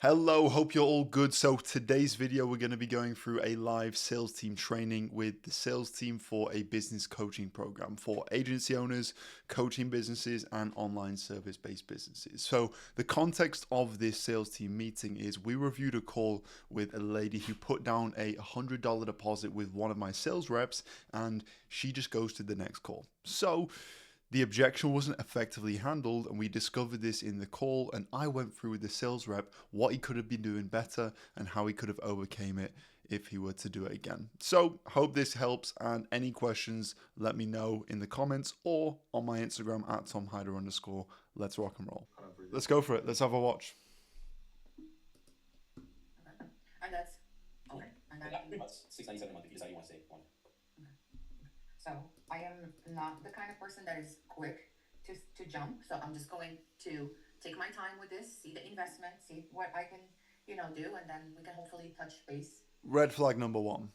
Hello, hope you're all good. So today's video, we're going to be going through a live sales team training with the sales team for a business coaching program for agency owners, coaching businesses, and online service-based businesses. So the context of this sales team meeting is we reviewed a call with a lady who put down a $100 deposit with one of my sales reps, and she just goes to the next call. So the objection wasn't effectively handled, and we discovered this in the call. And I went through with the sales rep what he could have been doing better and how he could have overcame it if he were to do it again. So, hope this helps. And any questions, let me know in the comments or on my Instagram at TomHyder_. Let's rock and roll. Let's go for it. Let's have a watch. Okay. And that's okay. And Yeah, then 3 months, 697 a month if you decide you want to stay one. okay. So I am not the kind of person that is quick to jump. So I'm just going to take my time with this, see the investment, see what I can, do, and then we can hopefully touch base. Red flag number one.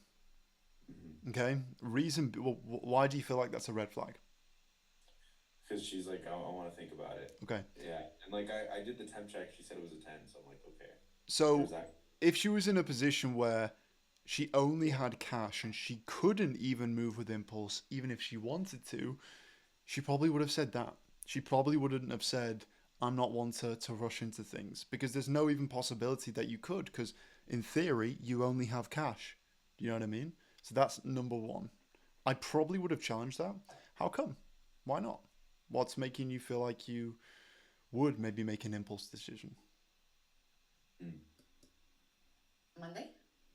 Mm-hmm. Okay. Reason, why do you feel like that's a red flag? Because she's like, I want to think about it. Okay. Yeah, and like I did the temp check. She said it was a 10, so I'm like, okay. There's So that. if she was in a position where she only had cash and she couldn't even move with impulse, even if she wanted to, she probably would have said that. She probably wouldn't have said, I'm not one to rush into things because there's no even possibility that you could because in theory, you only have cash. Do you know what I mean? So that's number one. I probably would have challenged that. How come? Why not? What's making you feel like you would maybe make an impulse decision? Mm. Monday?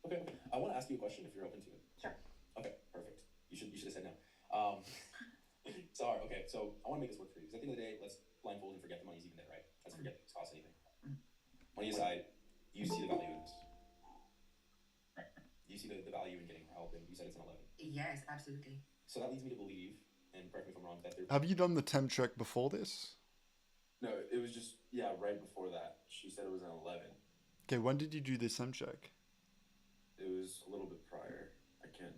Okay, okay. I want to ask you a question if you're open to it. Sure. Okay, perfect. You should have said no. Um, sorry. Okay, so I want to make this work for you because at the end of the day, let's blindfold and forget the money's even there, right? Let's forget this costs anything. Mm. Money aside, you see the value in this. You see the value in getting help, and you said it's an 11. Yes, absolutely. So that leads me to believe, and correct me if I'm wrong, that there. Have you done the temp check before this? No, it was just yeah, right before that. She said it was an 11. Okay, when did you do this temp check? It was a little bit prior. I can't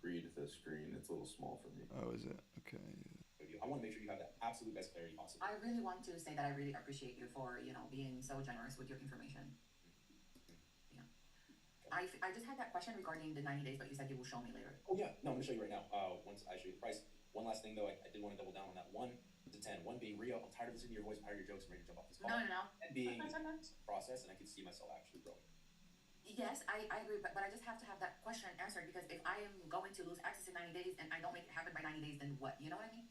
read the screen. It's a little small for me. Oh, is it? Okay. I want to make sure you have the absolute best clarity possible. I really want to say that I really appreciate you for, being so generous with your information. Yeah. I just had that question regarding the 90 days, but you said you will show me later. Oh yeah, no, I'm gonna show you right now. Once I show you the price. One last thing though, I did want to double down on that. 1 to 10. One being Rio, I'm tired of listening to your voice, I'm tired of your jokes, I'm ready to jump off this call. No, no, no. And being process, and I can see myself actually growing. Yes, I agree, but I just have to have that question answered because if I am going to lose access in 90 days and I don't make it happen by 90 days, then what? You know what I mean?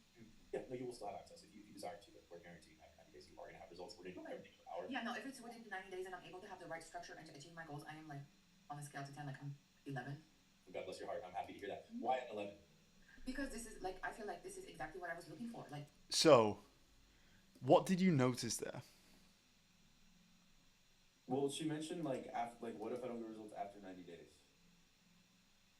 Yeah, no, you will still have access if you desire to. But we're guaranteeing after 90 days you are gonna have results. We're gonna do Okay. everything in our. Yeah, no, if it's within the 90 days and I'm able to have the right structure and to achieve my goals, I am like on a scale to 10, like I'm 11. God bless your heart. I'm happy to hear that. Why at 11? Because this is like, I feel like this is exactly what I was looking for. Like, So, what did you notice there? Well, she mentioned like after, like what if I don't get results after 90 days?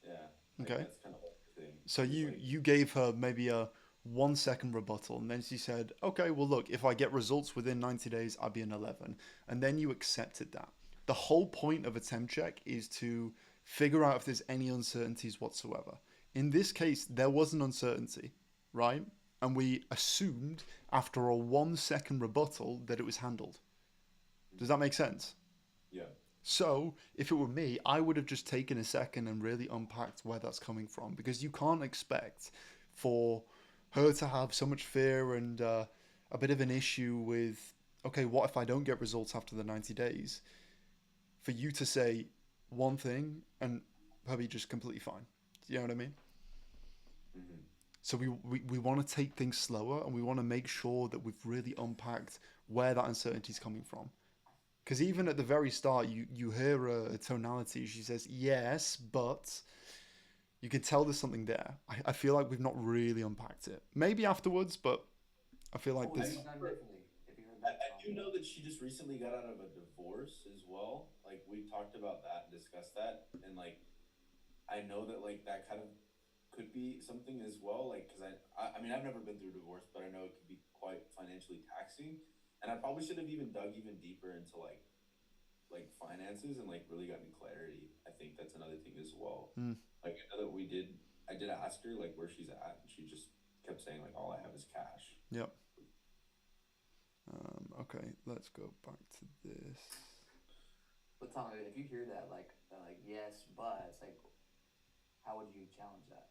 Yeah, like Okay. that's kind of like the thing. So She's you like, you gave her maybe a 1 second rebuttal, and then she said, "Okay, well look, if I get results within 90 days, I'll be an 11." And then you accepted that. The whole point of a temp check is to figure out if there's any uncertainties whatsoever. In this case, there was an uncertainty, right? And we assumed after a 1 second rebuttal that it was handled. Does that make sense? yeah, So, if it were me, I would have just taken a second and really unpacked where that's coming from because you can't expect for her to have so much fear and a bit of an issue with, okay, what if I don't get results after the 90 days? For you to say one thing and her be just completely fine. Do you know what I mean? mm-hmm. So, we want to take things slower and we want to make sure that we've really unpacked where that uncertainty is coming from. Because even at the very start, you hear a tonality. She says, yes, but you can tell there's something there. I feel like we've not really unpacked it. Maybe afterwards, but I feel like Oh, maybe there's. done differently. If you heard I, that I from do know that she just recently got out of a divorce as well. Like we talked about that and discussed that, and like I know that like that kind of could be something as well. Like because I mean I've never been through a divorce, but I know it could be quite financially taxing, and I probably should have even dug even deeper into like finances and like really gotten clarity. I think that's another thing as well. Mm, Like I know that I did ask her like where she's at, and she just kept saying like all I have is cash. yep. Okay, let's go back to this. Tom, if you hear that, like yes, but it's like, how would you challenge that?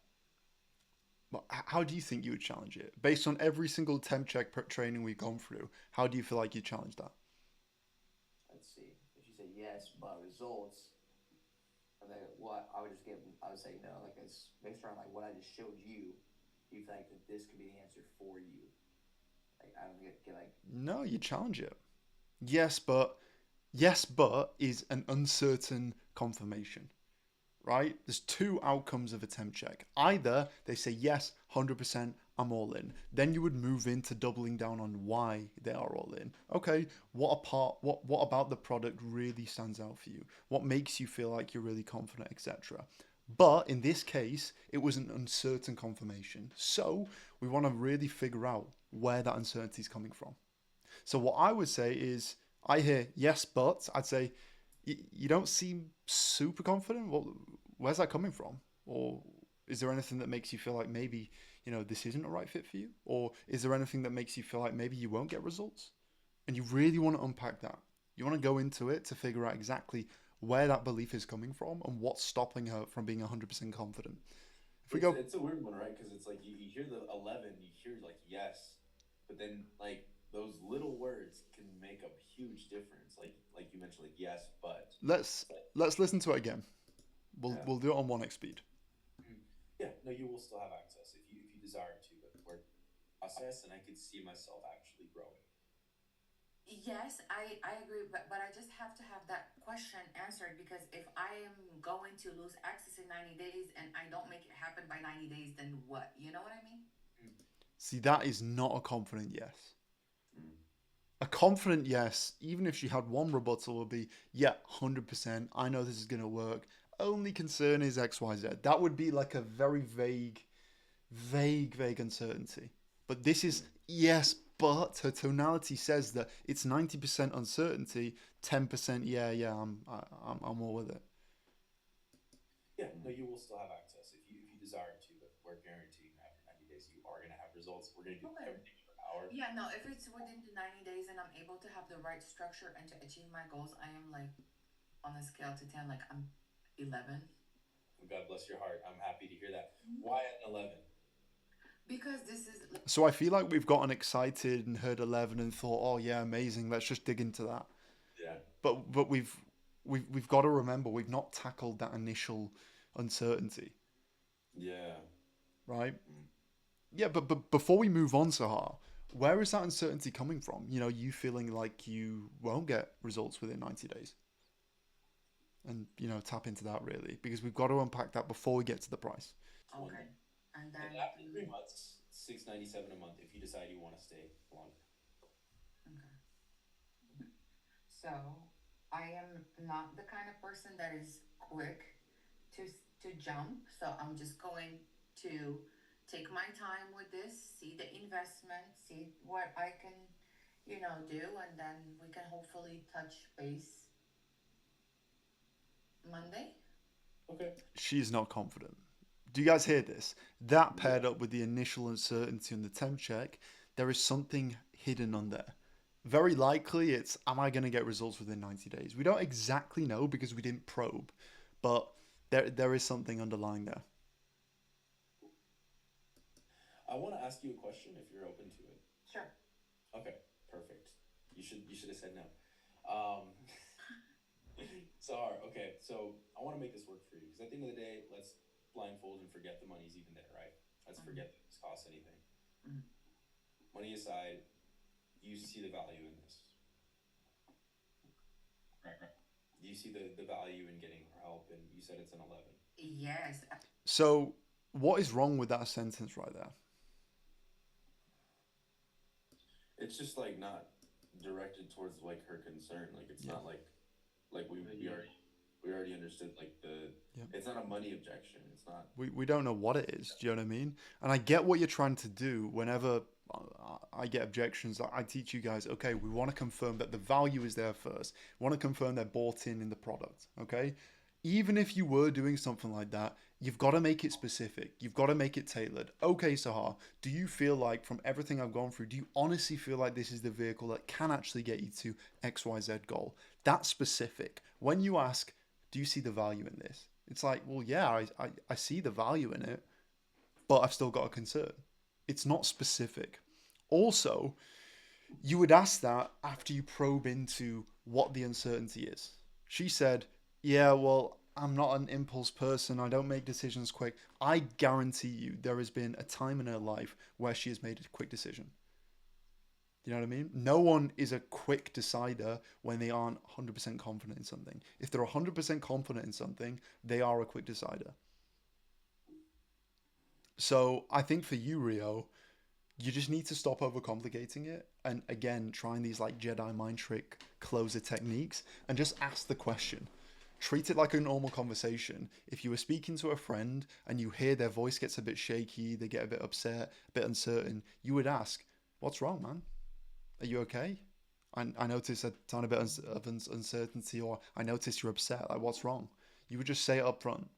But how do you think you would challenge it? Based on every single temp check training we've gone through, how do you feel like you challenge that? Let's see. If you say yes, but results, and then what I would just give, I would say no. Like it's based around like what I just showed you. Do you feel like that this could be the answer for you? Like I don't get like No, you challenge it. Yes, but is an uncertain confirmation, right? There's two outcomes of a temp check. Either they say yes, 100%, I'm all in. Then you would move into doubling down on why they are all in. Okay, what about the product really stands out for you? What makes you feel like you're really confident, etc. But in this case, it was an uncertain confirmation. So we want to really figure out where that uncertainty is coming from. So what I would say is, I hear yes, but I'd say you don't seem super confident. Well, where's that coming from? Or is there anything that makes you feel like maybe this isn't a right fit for you? Or is there anything that makes you feel like maybe you won't get results? And you really want to unpack that. You want to go into it to figure out exactly where that belief is coming from and what's stopping her from being 100% confident. If we go, It's a weird one, right? Because it's like you hear the 11, you hear like yes, but then like those little words can make a huge difference. Like you mentioned, like yes, but let's let's listen to it again. yeah, We'll do it on 1x speed. Mhm. Yeah. No, you will still have access if you desire to, but we're process, and I could see myself actually growing. Yes, I agree, but I just have to have that question answered because if I am going to lose access in 90 days and I don't make it happen by 90 days, then what? You know what I mean? Mm. See, that is not a confident yes. Mm. A confident yes, even if she had one rebuttal, would be, yeah, 100%. I know this is going to work. Only concern is XYZ. That would be like a very vague uncertainty. But this is yes, but her tonality says that it's 90% uncertainty, 10% I'm all with it. Yeah. No, you will still have access if you desire to, but we're guaranteeing that after 90 days you are gonna have results. We're gonna do Okay. everything in our power. Yeah, no, if it's within the 90 days and I'm able to have the right structure and to achieve my goals, I am like on a scale to 10, like I'm 11. God bless your heart. I'm happy to hear that. Why at 11? Because this is So I feel like we've gotten excited and heard 11 and thought, oh yeah, amazing. Let's just dig into that. Yeah. But we've got to remember we've not tackled that initial uncertainty, Yeah. right? Mm. Yeah, but before we move on, Sahar, where is that uncertainty coming from? You feeling like you won't get results within 90 days, and tap into that really because we've got to unpack that before we get to the price. It's one okay. month. And And then, after 3 months, 697 a month if you decide you want to stay longer. okay. So I am not the kind of person that is quick to to jump. So I'm just going to take my time with this, see the investment, see what I can, do, and then we can hopefully touch base Monday. Okay. She's not confident. Do you guys hear this? That Yeah. paired up with the initial uncertainty on the temp check, there is something hidden on there. Very likely it's, am I going to get results within 90 days? We don't exactly know because we didn't probe, but there is something underlying there. I want to ask you a question if you're open to it. Sure. Okay. Perfect. You should have said no. Um, Sahar, okay, so I want to make this work for you because at the end of the day, let's blindfold and forget the money's even there, right? Let's Mhm. forget that this costs anything. Mhm. Money aside, you see the value in this. Right. You see the value in getting her help, and you said it's an 11. Yes. So, what is wrong with that sentence right there? It's just like not directed towards like her concern. Like it's Yeah. not like we already understood like the Yeah. it's not a money objection. It's not. We don't know what it is. Do you know what I mean? And I get what you're trying to do whenever I get objections. I teach you guys, okay, we want to confirm that the value is there first. We want to confirm they're bought in the product, okay? even if you were doing something like that, you've got to make it specific. You've got to make it tailored. Okay, Sahar, do you feel like from everything I've gone through, do you honestly feel like this is the vehicle that can actually get you to XYZ goal? That's specific. When you ask, do you see the value in this? It's like, well, yeah, I see the value in it, but I've still got a concern. It's not specific. Also, you would ask that after you probe into what the uncertainty is. She said, yeah, well, I'm not an impulse person. I don't make decisions quick. I guarantee you there has been a time in her life where she has made a quick decision. You know what I mean? No one is a quick decider when they aren't 100% confident in something. If they're 100% confident in something, they are a quick decider. So I think for you, Rio, you just need to stop overcomplicating it and again trying these like Jedi mind trick closer techniques and just ask the question. Treat it like a normal conversation. If you were speaking to a friend and you hear their voice gets a bit shaky, they get a bit upset, a bit uncertain, you would ask, what's wrong, man? Are you okay? I notice a tiny bit of uncertainty, or I notice you're upset. Like, what's wrong? You would just say it up front.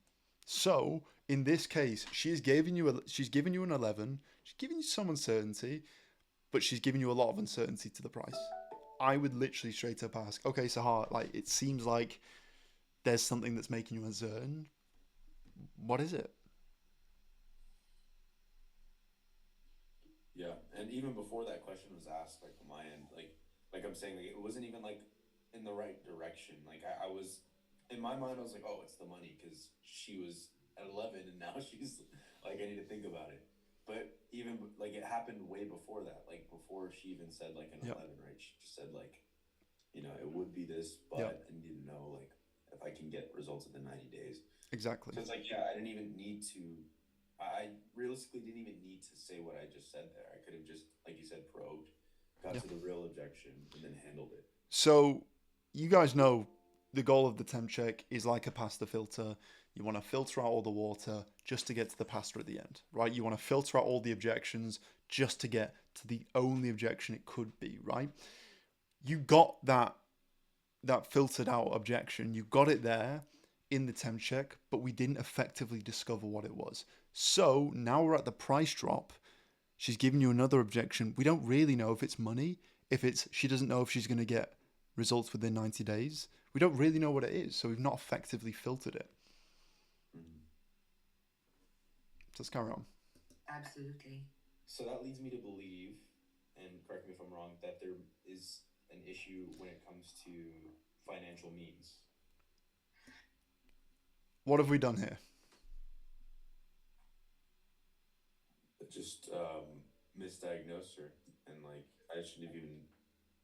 So in this case, she's given you an 11. She's giving you some uncertainty, but she's giving you a lot of uncertainty to the price. I would literally straight up ask, okay, Sahar, like it seems like there's something that's making you uncertain. What is it? Yeah, and even before that question was asked, like on my end, like I'm saying, like it wasn't even like in the right direction. Like I was in my mind, I was like, oh, it's the money because she was at 11 and now she's like, I need to think about it. But even like it happened way before that, like before she even said like an Yep. 11, right? She just said like, it would be this, Yep. but I need to know like if I can get results within 90 days. Exactly. So it's like, yeah, I didn't even need to. I realistically didn't even need to say what I just said there. I could have just, like you said, probed, got Yeah. to the real objection, and then handled it. So you guys know the goal of the temp check is like a pasta filter. You want to filter out all the water just to get to the pasta at the end, right? You want to filter out all the objections just to get to the only objection it could be, right? You got that filtered out objection. You got it there in the temp check, but we didn't effectively discover what it was. So now we're at the price drop. She's giving you another objection. We don't really know if it's money, if it's she doesn't know if she's going to get results within 90 days. We don't really know what it is, so we've not effectively filtered it. Mhm. So let's carry on. Absolutely. So that leads me to believe, and correct me if I'm wrong, that there is an issue when it comes to financial means. What have we done here? Just misdiagnosed her, and like I shouldn't have even.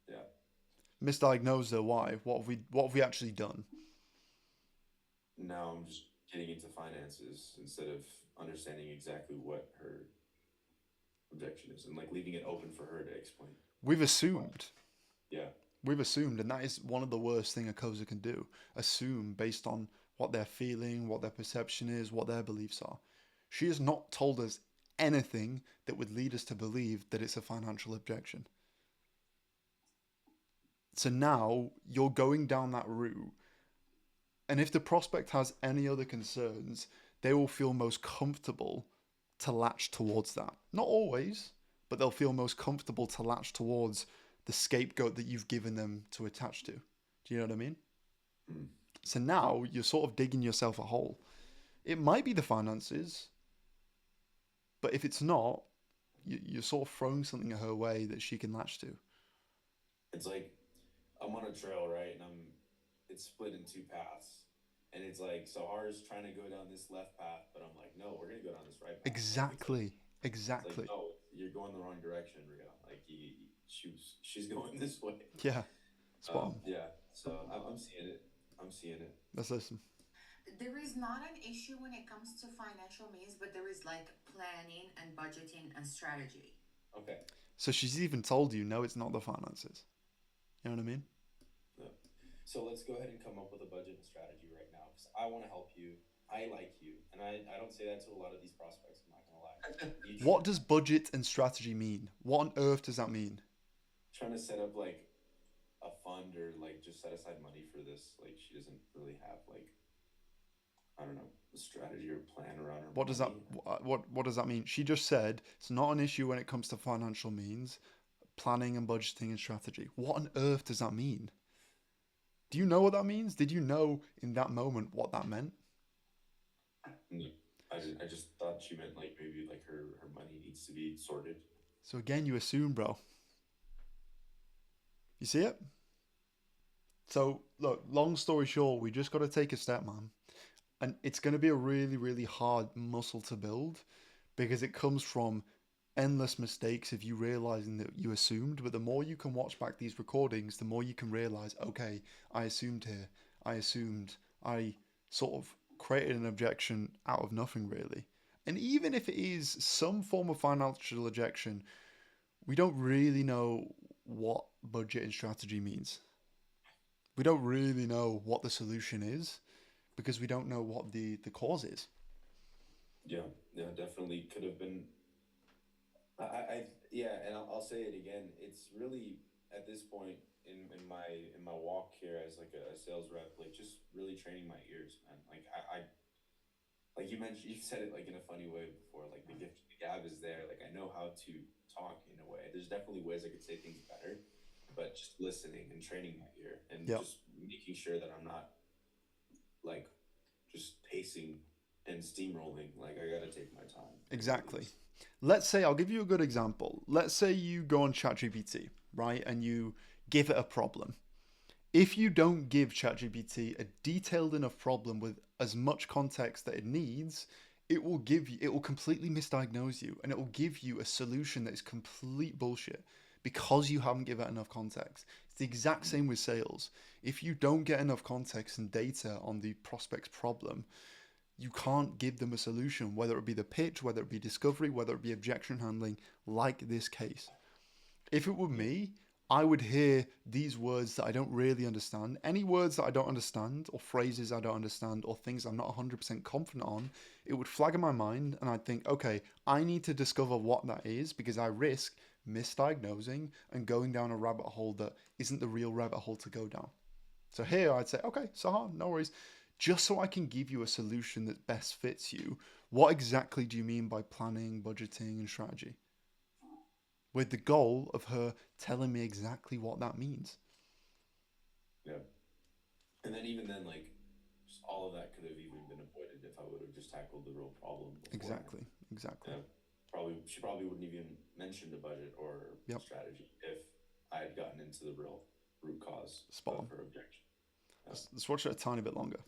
Yeah. Misdiagnosed her. Why? What have we actually done? Now I'm just getting into finances instead of understanding exactly what her objection is, and like leaving it open for her to explain. We've assumed. Yeah. We've assumed, and that is one of the worst thing a coder can do. Assume based on what they're feeling, what their perception is, what their beliefs are. She has not told us anything that would lead us to believe that it's a financial objection. So now you're going down that route, and if the prospect has any other concerns, they will feel most comfortable to latch towards that. Not always, but they'll feel most comfortable to latch towards the scapegoat that you've given them to attach to. Do you know what I mean? Mm. So now you're sort of digging yourself a hole. It might be the finances, but if it's not, you're sort of throwing something her way that she can latch to. It's like I'm on a trail, right? And it's split in two paths. And it's like Sahar's trying to go down this left path, but I'm like, no, we're gonna go down this right path. Exactly. It's like Exactly. no, you're going the wrong direction, Rio. Like she's going this way. Yeah. Spot on. Yeah. So I'm seeing it. I'm seeing it. Let's listen. There is not an issue when it comes to financial means, but there is like planning and budgeting and strategy. Okay. So she's even told you, no, it's not the finances. You know what I mean? Yeah. So let's go ahead and come up with a budget and strategy right now because I want to help you. I like you, and I don't say that to a lot of these prospects. I'm not gonna lie. What does budget and strategy mean? What on earth does that mean? Trying to set up like a fund or like just set aside money for this. Like she doesn't really have like I don't know, a strategy or plan around her What does that money. what does that mean? She just said it's not an issue when it comes to financial means, planning and budgeting and strategy. What on earth does that mean? Do you know what that means? Did you know in that moment what that meant? No, I just thought she meant like maybe like her money needs to be sorted. So again, you assume, bro. You see it? So look, long story short, we just got to take a step, man. And it's going to be a really, really hard muscle to build because it comes from endless mistakes of you realizing that you assumed. But the more you can watch back these recordings, the more you can realize, okay, I assumed here. I assumed. I sort of created an objection out of nothing, really. And even if it is some form of financial objection, we don't really know what budget and strategy means. We don't really know what the solution is because we don't know what the cause is. Yeah, yeah, definitely could have been. Yeah, and I'll say it again. It's really at this point in my walk here as like a sales rep, like just really training my ears, man. Like I like you mentioned, you said it like in a funny way before. Like the gift, the gab is there. Like I know how to talk in a way. There's definitely ways I could say things better, but just listening and training my ear and Yeah, just making sure that I'm not like just pacing and steamrolling. Like I gotta take my time with exactly. things. Let's say I'll give you a good example. Let's say you go on ChatGPT, right, and you give it a problem. If you don't give ChatGPT a detailed enough problem with as much context that it needs, it will completely misdiagnose you and it will give you a solution that is complete bullshit because you haven't given it enough context. It's the exact same with sales. If you don't get enough context and data on the prospect's problem, you can't give them a solution, whether it be the pitch, whether it be discovery, whether it be objection handling, like this case. If it were Yeah, me, I would hear these words that I don't really understand. Any words that I don't understand, or phrases I don't understand, or things I'm not 100% confident on, it would flag in my mind, and I'd think, okay, I need to discover what that is because I risk misdiagnosing and going down a rabbit hole that isn't the real rabbit hole to go down. So here I'd say, okay, Sahan, no worries. Just so I can give you a solution that best fits you, what exactly do you mean by planning, budgeting, and strategy? With the goal of her telling me exactly what that means. yeah. And then even then, like, just all of that could have even been avoided if I would have just tackled the real problem beforehand. Exactly, exactly. Yeah, probably she probably wouldn't even mentioned a budget or Yep, strategy if I had gotten into the real root cause spot of on. her objection. Yeah. Let's watch it a tiny bit longer.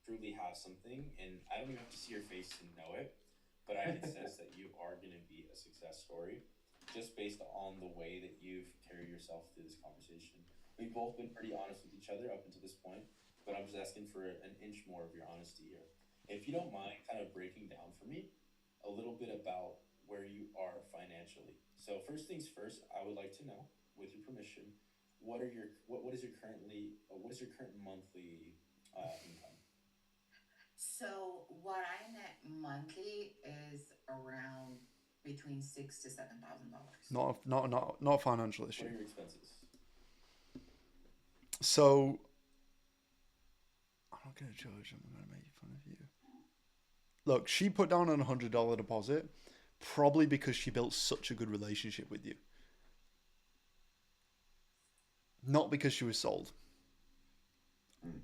Truly have something, and I don't even have to see your face to know it, but I can sense that you are going to be a success story just based on the way that you've carried yourself through this conversation. We've both been pretty honest with each other up until this point, but I'm just asking for an inch more of your honesty here. If you don't mind kind of breaking down for me a little bit about where you are financially. So first things first, I would like to know, with your permission, what is your what is your current monthly income? So what I net monthly is around between $6,000 to $7,000. Not a financial What issue. are your expenses? So I'm not gonna judge. I'm gonna make fun of you. Look, she put down an $100 deposit, probably because she built such a good relationship with you, not because she was sold. Mm,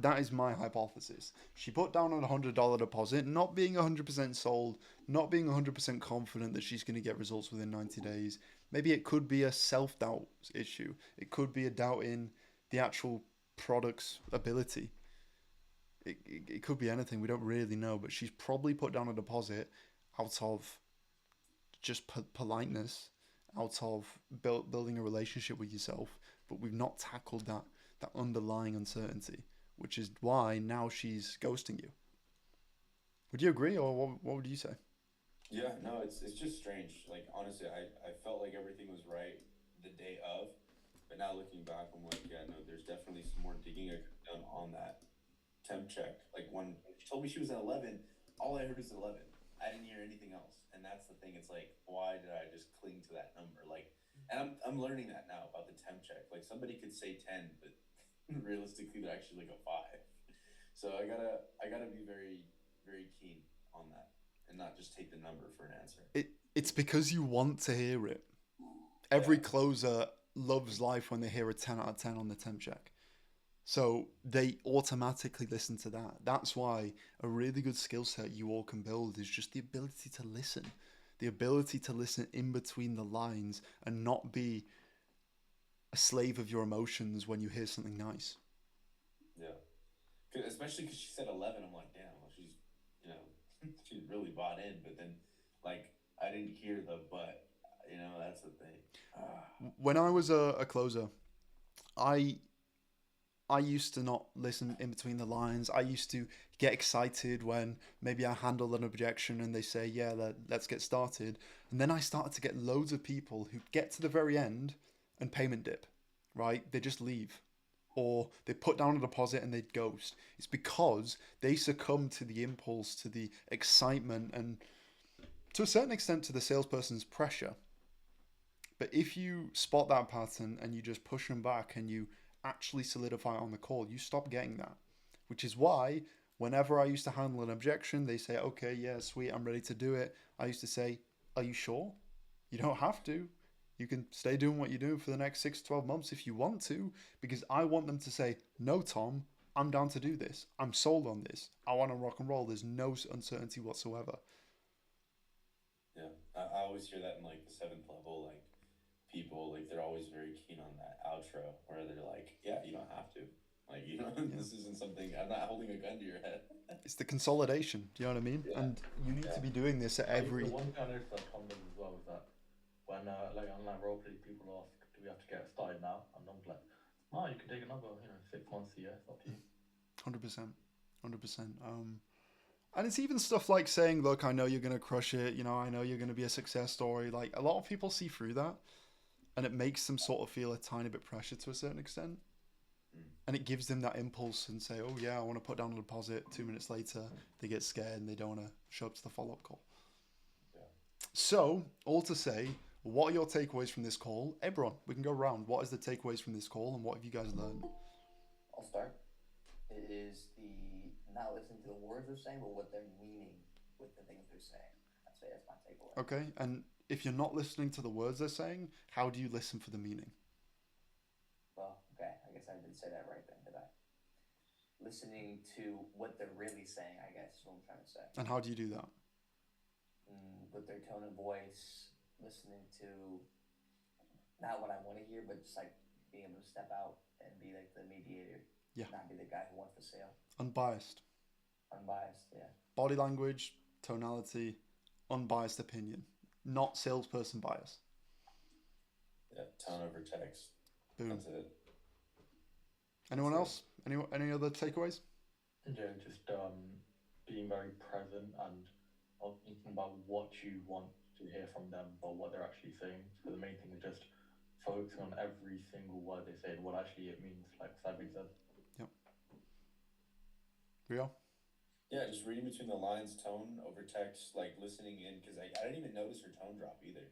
That is my hypothesis. She put down a $100 deposit, not being 100% sold, not being 100% confident that she's going to get results within 90 days. Maybe it could be a self doubt issue. It could be a doubt in the actual product's ability. It could be anything. We don't really know. But she's probably put down a deposit out of just politeness, out of building a relationship with yourself. But we've not tackled that underlying uncertainty, which is why now she's ghosting you. Would you agree, or what would you say? yeah, no, it's just strange. Like honestly, I felt like everything was right the day of, but now looking back, I'm like, yeah, no, there's definitely some more digging I could have done on that temp check. Like when she told me she was an 11, all I heard was 11. I didn't hear anything else, and that's the thing. It's like, why did I just cling to that number? Like, and I'm learning that now about the temp check. Like somebody could say 10, but realistically, they're actually like a five. So I gotta be very, very keen on that and not just take the number for an answer. It's because you want to hear it. Yeah. Every closer loves life when they hear a 10 out of 10 on the temp check. So they automatically listen to that. That's why a really good skill set you all can build is just the ability to listen. The ability to listen in between the lines and not be a slave of your emotions when you hear something nice. Yeah. Especially because she said 11. I'm like, damn, well, she's, you know, she's really bought in. But then, like, I didn't hear the but. That's the thing. Ah, When I was a closer, I I used to not listen in between the lines. I used to get excited when maybe I handle an objection and they say, "Yeah, let's get started." And then I started to get loads of people who get to the very end and payment dip, right? They just leave. Or they put down a deposit and they ghost. It's because they succumb to the impulse, to the excitement, and to a certain extent to the salesperson's pressure. But if you spot that pattern and you just push them back and you actually solidify on the call, you stop getting that. Which is why whenever I used to handle an objection, they say, "Okay, yeah, sweet, I'm ready to do it." I used to say, "Are you sure? You don't have to. You can stay doing what you're doing for the next 6 to 12 months if you want to," because I want them to say, "No, Tom, I'm down to do this. I'm sold on this. I want to rock and roll. There's no uncertainty whatsoever." yeah. I always hear that in like the seventh level, like people, like they're always very keen on that outro where they're like, yeah, you don't have to. Like, Yeah. this isn't something, I'm not holding a gun to your head. It's the consolidation. Do you know what I mean? Yeah. And you need to Yeah. be doing this at The every. one thing I noticed that Tom does as well is that when like online roleplay people ask, do we have to get started now? And I'm like, no, you can take another 6 months a year. It's up to you. 100%. 100%. And it's even stuff like saying, "Look, I know you're going to crush it. I know you're going to be a success story." Like, a lot of people see through that and it makes them sort of feel a tiny bit pressure to a certain extent. Mm. And it gives them that impulse and say, "Oh, yeah, I want to put down a deposit." 2 minutes later, they get scared and they don't want to show up to the follow up call. Yeah. So, all to say, what are your takeaways from this call? Ebron, we can go around. What is the takeaways from this call and what have you guys learned? I'll start. It is the not listening to the words they're saying, but what they're meaning with the things they're saying. I'd say that's my takeaway. Okay, and if you're not listening to the words they're saying, how do you listen for the meaning? Well, okay, I guess I didn't say that right then, did I? Listening to what they're really saying, I guess is what I'm trying to say. And how do you do that? With their tone of voice, listening to not what I want to hear, but just like being able to step out and be like the mediator. Yeah. Not be the guy who wants the sale. Unbiased. Unbiased, yeah. Body language, tonality, unbiased opinion. Not salesperson bias. Yeah. Tone over text. Boom. That's it. Anyone So- else? Any other takeaways? Yeah, just being very present and not thinking about what you want to hear from them, but what they're actually saying. So the main thing is just focusing on every single word they say and what actually it means, like Sabri said. Rio? Yeah, just reading between the lines, tone over text, like listening in, because I didn't even notice her tone drop either.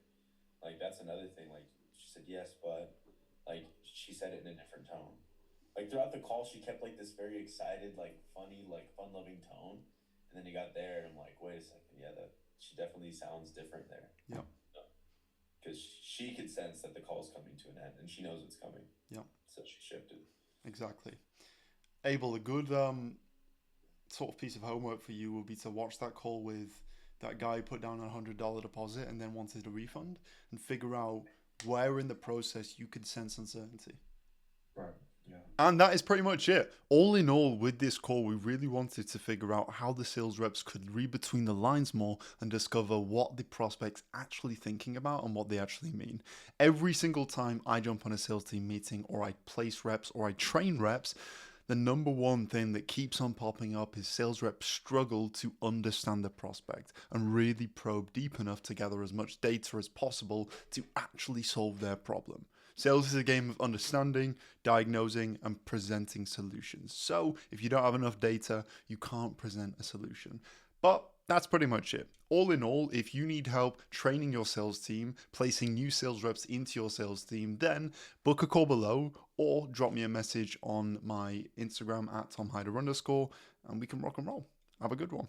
Like, that's another thing. Like, she said yes, but, like, she said it in a different tone. Like, throughout the call, she kept, like, this very excited, like, funny, like, fun-loving tone. And then you got there, and I'm like, wait a second. Yeah, she definitely sounds different there. Yep. Because she could sense that the call's coming to an end, and she knows it's coming. Yep. So she shifted. Exactly. Abel, a good sort of piece of homework for you will be to watch that call with that guy who put down a $100 deposit and then wanted a refund and figure out where in the process you could sense uncertainty. Right, yeah. And that is pretty much it. All in all, with this call, we really wanted to figure out how the sales reps could read between the lines more and discover what the prospect's actually thinking about and what they actually mean. Every single time I jump on a sales team meeting or I place reps or I train reps, the number one thing that keeps on popping up is sales reps struggle to understand the prospect and really probe deep enough to gather as much data as possible to actually solve their problem. Sales is a game of understanding, diagnosing, and presenting solutions. So if you don't have enough data, you can't present a solution. But that's pretty much it. All in all, if you need help training your sales team, placing new sales reps into your sales team, then book a call below or drop me a message on my Instagram at @TomHyder_. and we can rock and roll. Have a good one.